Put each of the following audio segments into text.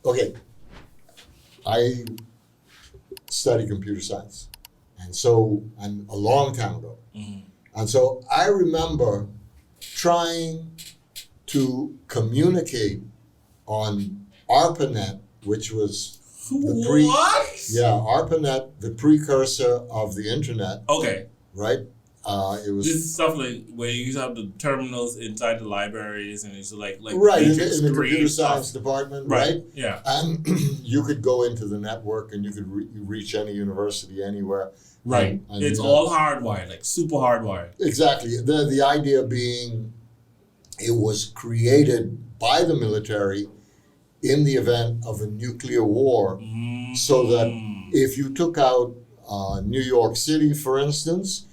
okay, I studied computer science, and a long time ago. And so I remember trying to communicate on ARPANET, which was ARPANET, the precursor of the internet. Okay. Right? It was this is stuff like where you used to have the terminals inside the libraries, and it's like right in the computer science department, right? Yeah, and you could go into the network and you could reach any university anywhere. Right, and it's all hardwired, like super hardwired. Exactly. The idea being, it was created by the military in the event of a nuclear war, so that if you took out New York City, for instance,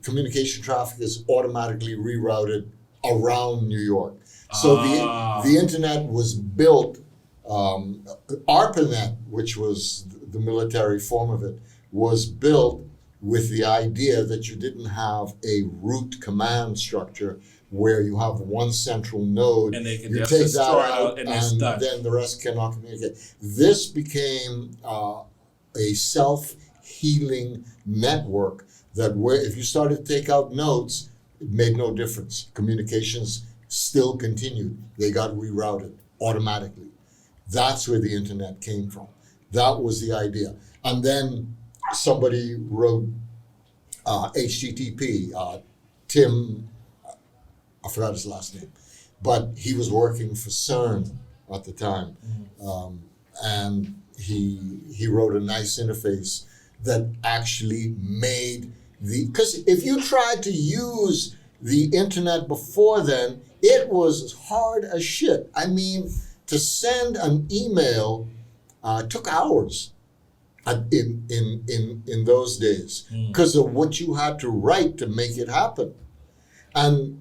communication traffic is automatically rerouted around New York. So the internet was built, ARPANET, which was the military form of it, was built with the idea that you didn't have a root command structure where you have one central node, and they can you just take that out and then the rest cannot communicate. This became a self-healing network that where if you started to take out nodes, it made no difference. Communications still continued. They got rerouted automatically. That's where the internet came from. That was the idea. And then somebody wrote HTTP, Tim, I forgot his last name, but he was working for CERN at the time. And he wrote a nice interface that actually made because if you tried to use the internet before then, it was hard as shit. I mean, to send an email took hours in those days because of what you had to write to make it happen. And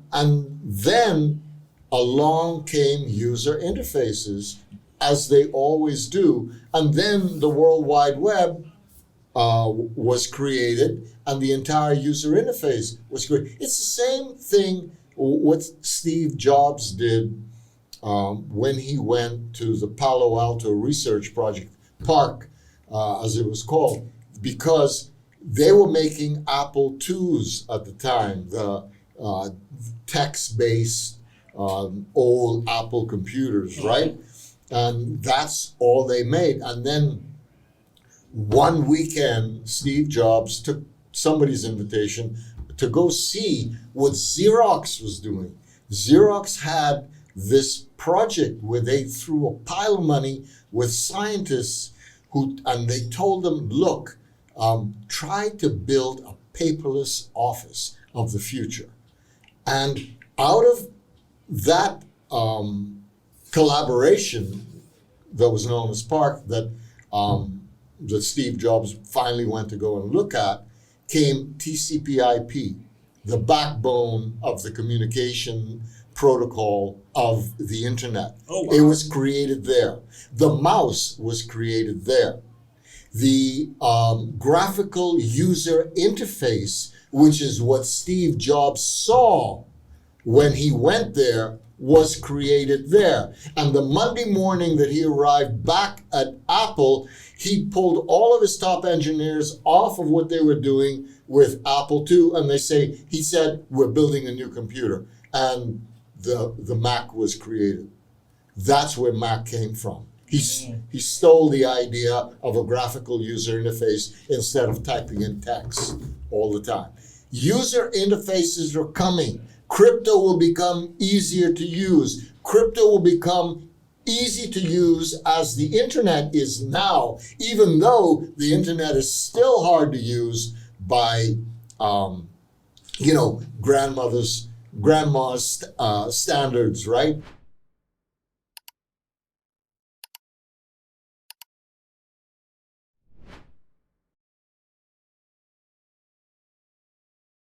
then along came user interfaces, as they always do, and then the World Wide Web was created, and the entire user interface was created. It's the same thing what Steve Jobs did when he went to the Palo Alto Research Project, PARC, as it was called, because they were making Apple IIs at the time, the text-based old Apple computers, right? And that's all they made. And then one weekend, Steve Jobs took somebody's invitation to go see what Xerox was doing. Xerox had this project where they threw a pile of money with scientists and they told them, look, try to build a paperless office of the future. And out of that collaboration that was known as PARC, that Steve Jobs finally went to go and look at, came TCP/IP, the backbone of the communication protocol of the internet. Oh, wow. It was created there. The mouse was created there. The graphical user interface, which is what Steve Jobs saw when he went there, was created there. And the Monday morning that he arrived back at Apple, he pulled all of his top engineers off of what they were doing with Apple II, and he said, we're building a new computer. And the Mac was created. That's where Mac came from. He stole the idea of a graphical user interface instead of typing in text all the time. User interfaces are coming. Crypto will become easier to use. Crypto will become easy to use as the internet is now, even though the internet is still hard to use by, grandma's standards, right?